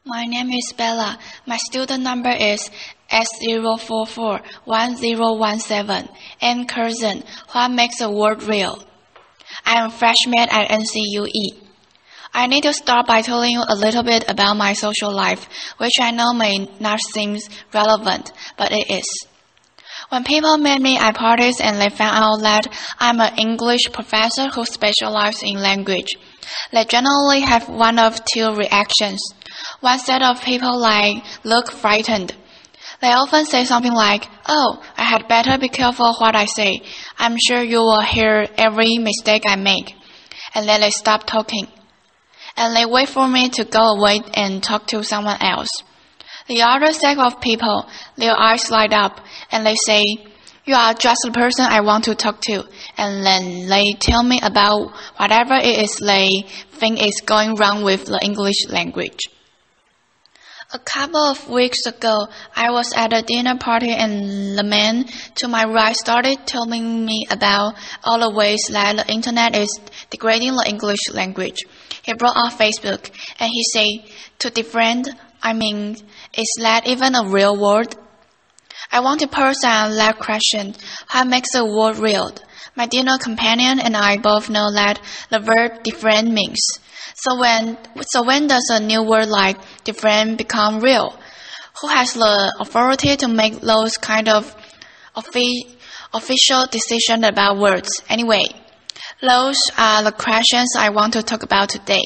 My name is Bella. My student number is S0441017. And Curzan, what makes the world real? I am a freshman at NCUE. I need to start by telling you a little bit about my social life, which I know may not seem relevant, but it is. When people meet me at parties and they found out that I'm an English professor who specializes in language, they generally have one of two reactions. One set of people look frightened. They often say something like, "Oh, I had better be careful what I say. I'm sure you will hear every mistake I make." And then they stop talking. And they wait for me to go away and talk to someone else. The other set of people, their eyes light up, and they say, "You are just the person I want to talk to." And then they tell me about whatever it is they think is going wrong with the English language. A couple of weeks ago, I was at a dinner party and the man to my right started telling me about all the ways that the internet is degrading the English language. He brought up Facebook and he said, "To defend, is that even a real word?" I want to pose that question, what makes the world real? My dinner companion and I both know that the word different means. So when does a new word like different become real? Who has the authority to make those kind of official decisions about words? Anyway, those are the questions I want to talk about today.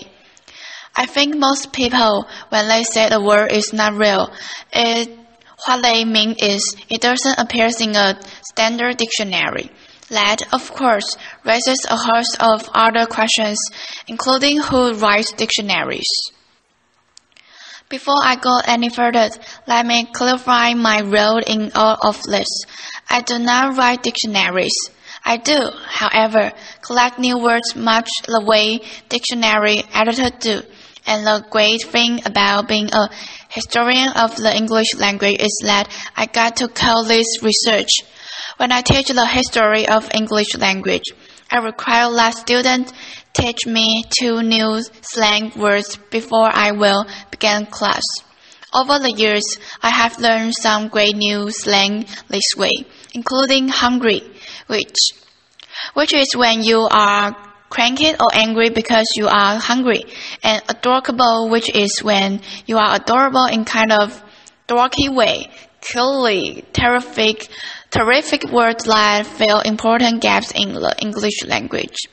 I think most people, when they say the word is not real, what they mean is it doesn't appear in a standard dictionary. That, of course, raises a host of other questions, including who writes dictionaries. Before I go any further, let me clarify my role in all of this. I do not write dictionaries. I do, however, collect new words much the way dictionary editors do. And the great thing about being a historian of the English language is that I got to call this research. When I teach the history of English language, I require that students teach me 2 new slang words before I will begin class. Over the years, I have learned some great new slang this way, including hungry, which is when you are cranky or angry because you are hungry, and adorable, which is when you are adorable in kind of dorky way. Clearly, terrific words that fill important gaps in the English language.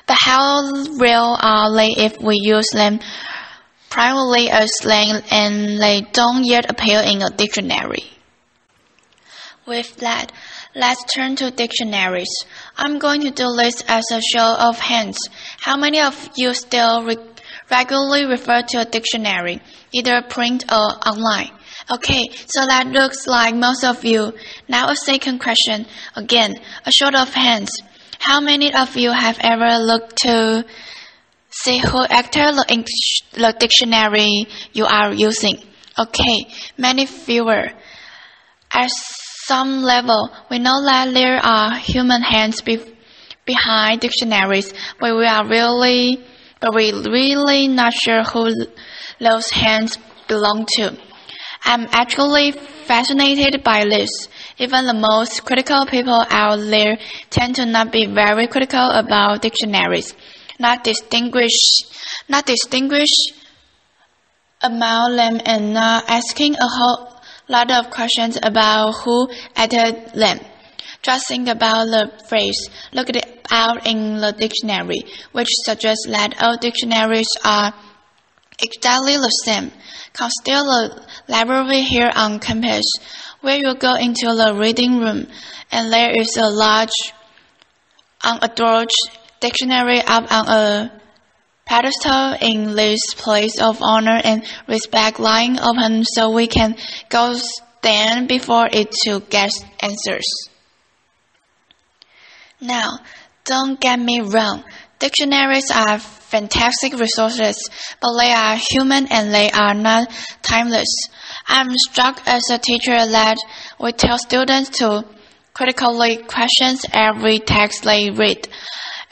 But how real are they if we use them primarily as slang and they don't yet appear in a dictionary? With that, let's turn to dictionaries. I'm going to do this as a show of hands. How many of you still regularly refer to a dictionary, either print or online? Okay, so that looks like most of you. Now a second question. Again, a show of hands. How many of you have ever looked to see who acted the dictionary you are using? Okay, many fewer. At some level, we know that there are human hands behind dictionaries, but we're really not sure who those hands belong to. I'm actually fascinated by this. Even the most critical people out there tend to not be very critical about dictionaries, not distinguish about them, and not asking a whole lot of questions about who edited them. Just think about the phrase, "look it out in the dictionary," which suggests that all dictionaries are exactly the same. Consider the library here on campus, where you go into the reading room, and there is a large, unadorned dictionary up on a pedestal in this place of honor and respect, lying open so we can go stand before it to get answers. Now, don't get me wrong. Dictionaries are fantastic resources, but they are human and they are not timeless. I'm struck as a teacher that we tell students to critically question every text they read,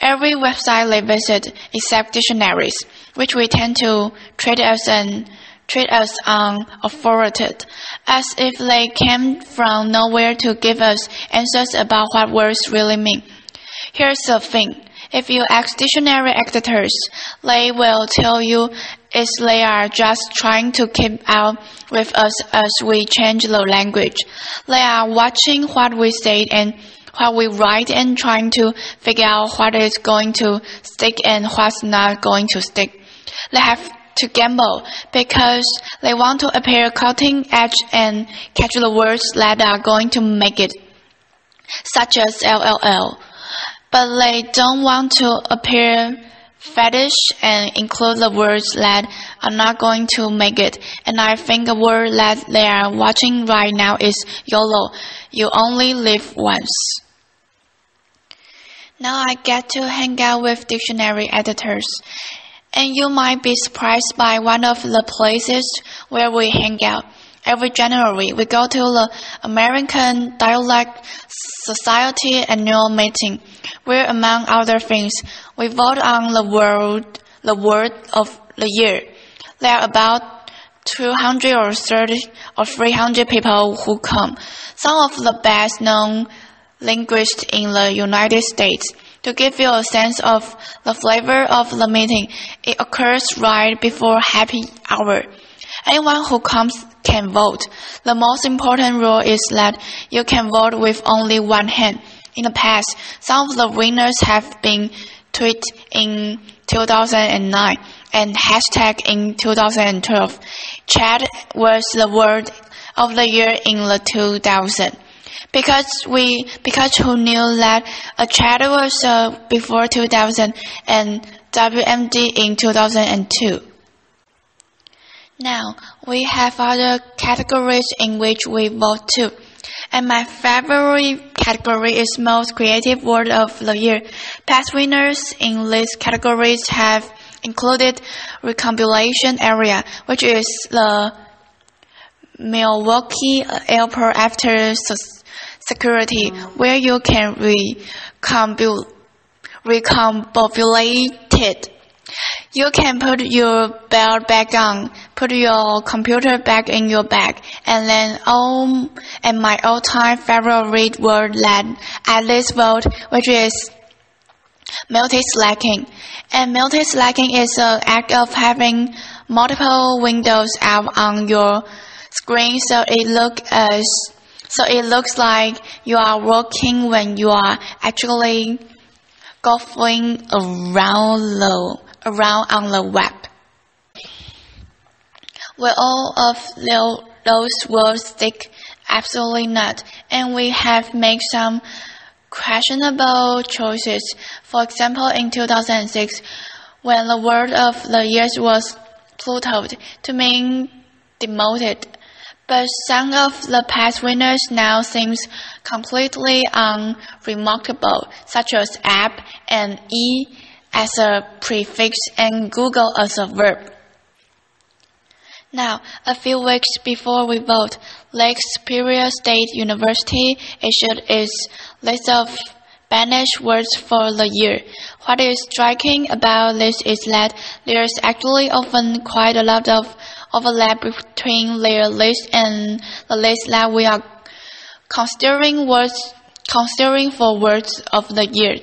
every website they visit, except dictionaries, which we tend to treat as an treat us unauthoritative, as if they came from nowhere to give us answers about what words really mean. Here's the thing. If you ask dictionary editors, they will tell you they are just trying to keep up with us as we change the language. They are watching what we say and what we write and trying to figure out what is going to stick and what's not going to stick. They have to gamble because they want to appear cutting edge and catch the words that are going to make it, such as LLL. But they don't want to appear fetish and include the words that are not going to make it. And I think a word that they are watching right now is YOLO. You only live once. Now I get to hang out with dictionary editors. And you might be surprised by one of the places where we hang out. Every January, we go to the American Dialect Society annual meeting, where, among other things, we vote on the word of the year. There are about 200 or 300 people who come, some of the best-known linguists in the United States. To give you a sense of the flavor of the meeting, it occurs right before happy hour. Anyone who comes can vote. The most important rule is that you can vote with only one hand. In the past, some of the winners have been tweeted in 2009 and hashtag in 2012. Chat was the word of the year in the 2000. Because who knew that a chat was before 2000 and WMD in 2002. Now, we have other categories in which we vote too. And my favorite category is most creative word of the year. Past winners in these categories have included recombination area, which is the Milwaukee airport after security, where you can recombobulate it. You can put your belt back on, put your computer back in your bag, and then and my all-time favorite word that at least vote, which is multitasking. And multitasking is an act of having multiple windows out on your screen, so it looks like you are working when you are actually golfing around on the web. Will all of those words stick? Absolutely not. And we have made some questionable choices. For example, in 2006, when the word of the year was plutoed to mean demoted. But some of the past winners now seems completely unremarkable, such as app and E as a prefix and Google as a verb. Now, a few weeks before we vote, Lake Superior State University issued its list of banished words for the year. What is striking about this is that there is actually often quite a lot of overlap between their list and the list that we are considering for words of the year.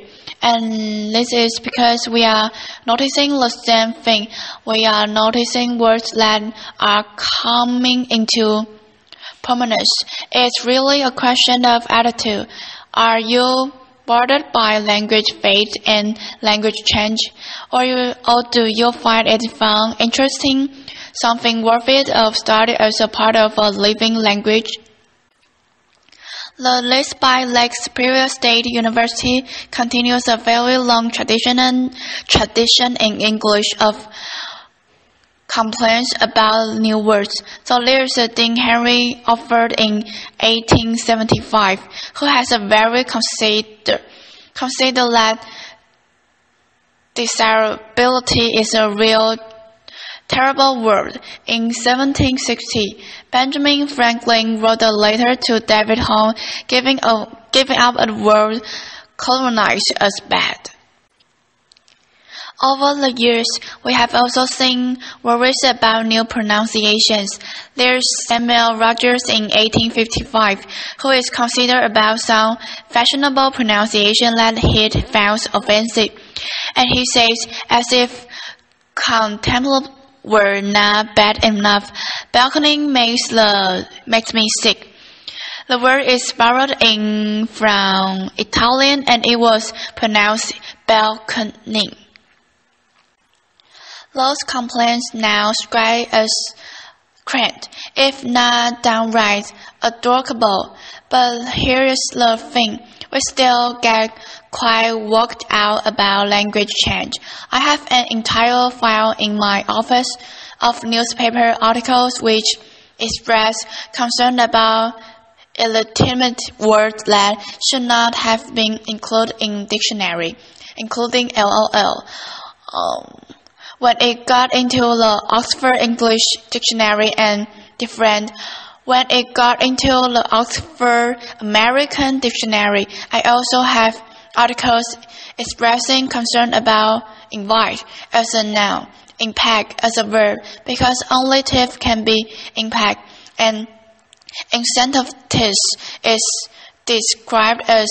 And this is because we are noticing the same thing. We are noticing words that are coming into prominence. It's really a question of attitude. Are you bothered by language fade and language change? Or do you find it fun, interesting, something worth it of study as a part of a living language? The list by Lake Superior State University continues a very long tradition in English of complaints about new words. So there's a Dean Henry offered in 1875, who has a very consider that desirability is a real terrible word. In 1760, Benjamin Franklin wrote a letter to David Home giving up a word colonized as bad. Over the years, we have also seen worries about new pronunciations. There's Samuel Rogers in 1855, who is considered about some fashionable pronunciation that he found offensive. And he says, as if contemplative were not bad enough, balcony makes me sick. The word is borrowed in from Italian and it was pronounced balcony. Those complaints now strike us cramped, if not downright adorable. But here is the thing, we still get quite worked out about language change. I have an entire file in my office of newspaper articles which express concern about illegitimate words that should not have been included in dictionary, including LOL. When it got into the Oxford English Dictionary and different, when it got into the Oxford American Dictionary, I also have articles expressing concern about invite as a noun, impact as a verb, because only TIF can be impact, and incentives is described as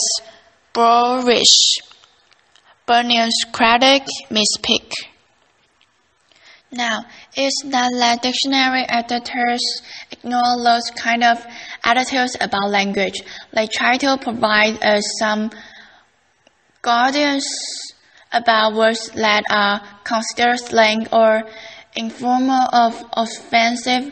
boorish, bureaucratic, misspeak. Now, it's not that dictionary editors ignore those kind of attitudes about language. They try to provide us some guidance about words that are considered slang or informal or offensive,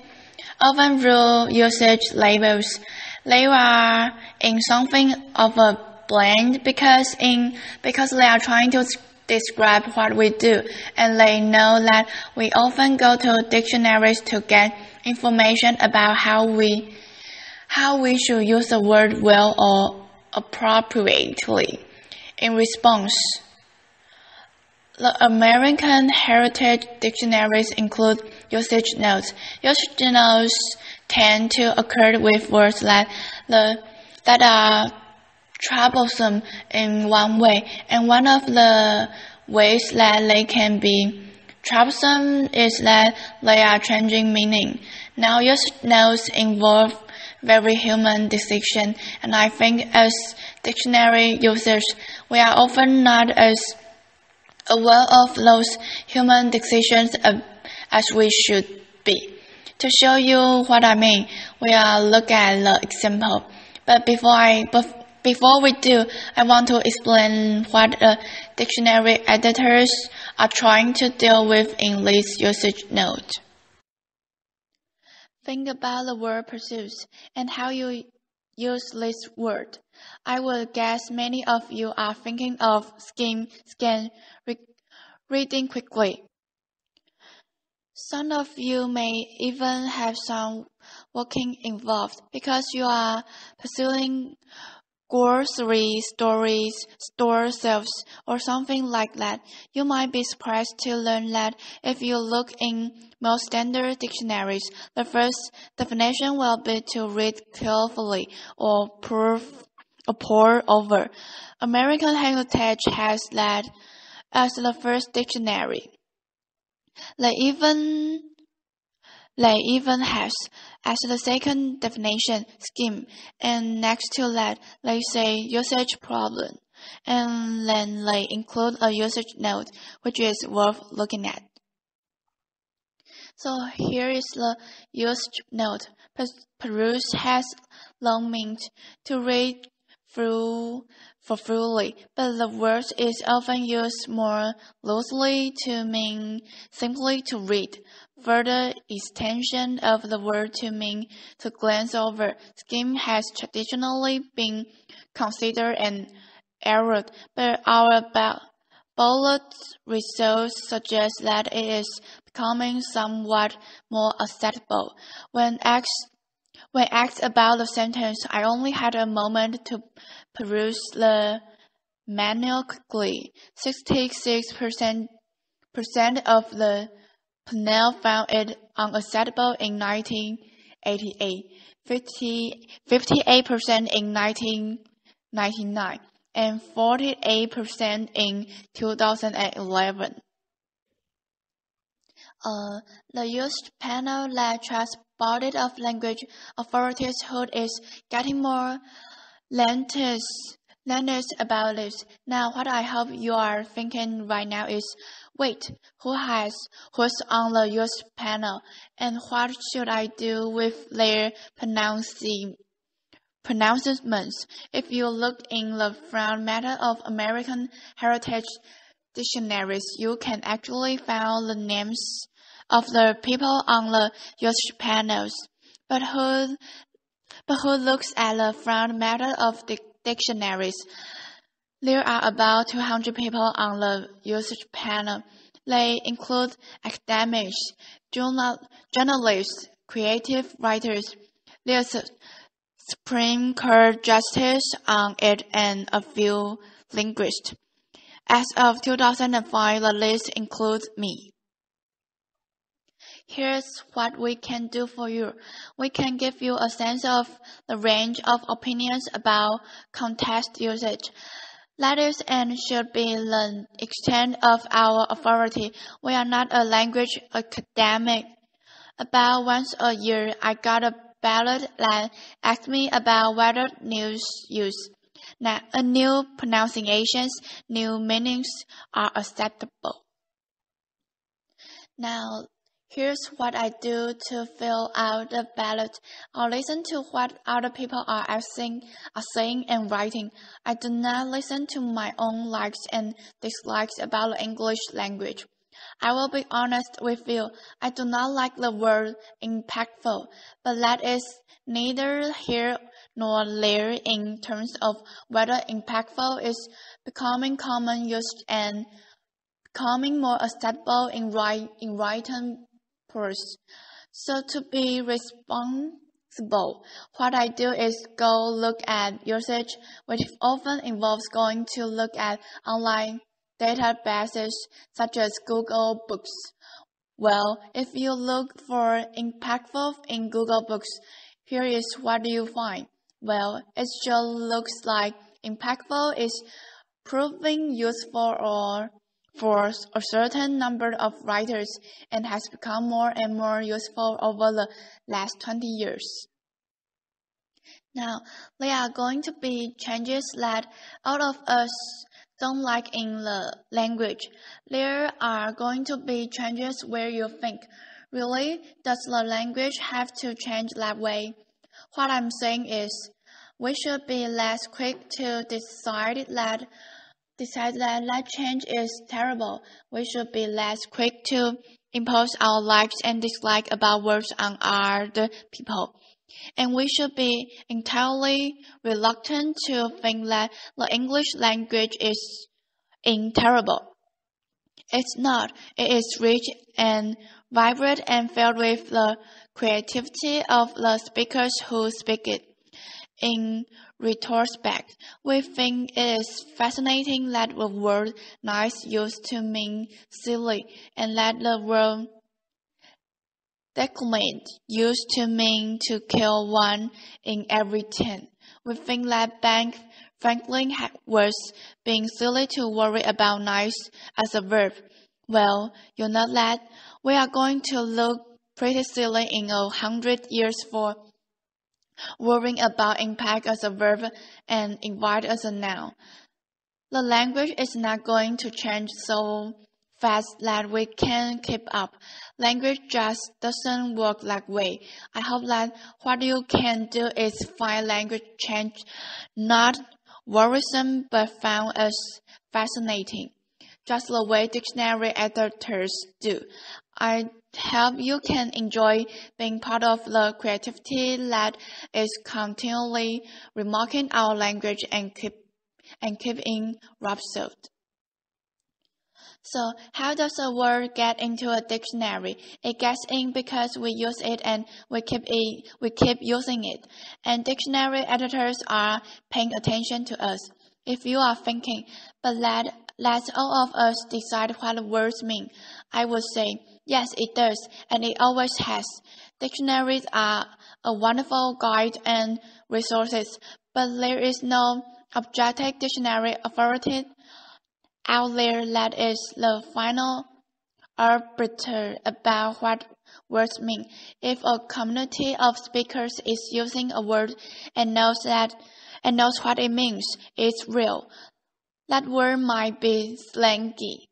often through usage labels. They are in something of a blend because they are trying to describe what we do, and they know that we often go to dictionaries to get information about how we should use the word well or appropriately. In response, the American Heritage Dictionaries include usage notes. Usage notes tend to occur with words that are troublesome in one way, and one of the ways that they can be troublesome is that they are changing meaning. Now, usage notes involve very human decision, and I think as dictionary users, we are often not as aware of those human decisions as we should be. To show you what I mean, we will look at the example. But before we do, I want to explain what dictionary editors are trying to deal with in this usage note. Think about the word pursuits and how you use this word. I would guess many of you are thinking of skim, scan, reading quickly. Some of you may even have some walking involved because you are pursuing grocery stories, store shelves, or something like that. You might be surprised to learn that if you look in most standard dictionaries, the first definition will be to read carefully or pore over. American Heritage has that as the first dictionary. They even has as the second definition scheme, and next to that they say usage problem, and then they include a usage note which is worth looking at. So here is the usage note. Peruse has long meant to read through fully, but the word is often used more loosely to mean simply to read. Further extension of the word to mean to glance over. Skim has traditionally been considered an error, but our bullet results suggest that it is becoming somewhat more acceptable. When asked about the sentence, I only had a moment to peruse the manual quickly. 66% of the panel found it unacceptable in 1988, 58% in 1999, and 48% in 2011. Uh, the used panel that transported of language authorityhood is getting more lentis learners about this. Now, what I hope you are thinking right now is, wait, who's on the used panel, and what should I do with their pronouncements? If you look in the front matter of American Heritage dictionaries, you can actually find the names of the people on the used panels. But who looks at the front matter of the dictionaries? There are about 200 people on the usage panel. They include academics, journalists, creative writers. There's a Supreme Court justice on it and a few linguists. As of 2005, the list includes me. Here's what we can do for you. We can give you a sense of the range of opinions about context usage. That is and should be the extent of our authority. We are not a language academic. About once a year, I got a ballot that asked me about whether news use, new pronunciations, new meanings are acceptable. Now, here's what I do to fill out the ballot. I listen to what other people are saying and writing. I do not listen to my own likes and dislikes about the English language. I will be honest with you, I do not like the word impactful, but that is neither here nor there in terms of whether impactful is becoming common used and becoming more acceptable in written prose. So to be responsible, what I do is go look at usage, which often involves going to look at online databases such as Google Books. Well, if you look for impactful in Google Books, here is what you find. Well, it just looks like impactful is proving useful or for a certain number of writers and has become more and more useful over the last 20 years. Now, there are going to be changes that all of us don't like in the language. There are going to be changes where you think, really, does the language have to change that way? What I'm saying is, we should be less quick to decide that change is terrible. We should be less quick to impose our likes and dislikes about words on other people. And we should be entirely reluctant to think that the English language is terrible. It's not. It is rich and vibrant and filled with the creativity of the speakers who speak it. In retrospect, we think it is fascinating that the word nice used to mean silly and that the word decimate used to mean to kill 1 in every 10. We think that Ben Franklin was being silly to worry about nice as a verb. Well, you know that we are going to look pretty silly in 100 years for worrying about impact as a verb and invite as a noun. The language is not going to change so fast that we can keep up. Language just doesn't work that way. I hope that what you can do is find language change not worrisome but found as fascinating, just the way dictionary editors do. I hope you can enjoy being part of the creativity that is continually remarking our language and keeping rhapsody. So, how does a word get into a dictionary? It gets in because we use it and we keep using it. And dictionary editors are paying attention to us. If you are thinking, but let all of us decide what the words mean, I would say, yes, it does, and it always has. Dictionaries are a wonderful guide and resources, but there is no objective dictionary authority out there that is the final arbiter about what words mean. If a community of speakers is using a word and knows what it means, it's real. That word might be slangy.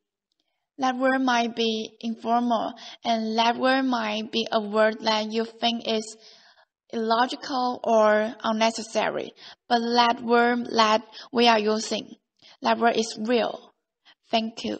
That word might be informal, and that word might be a word that you think is illogical or unnecessary. But that word that we are using, that word is real. Thank you.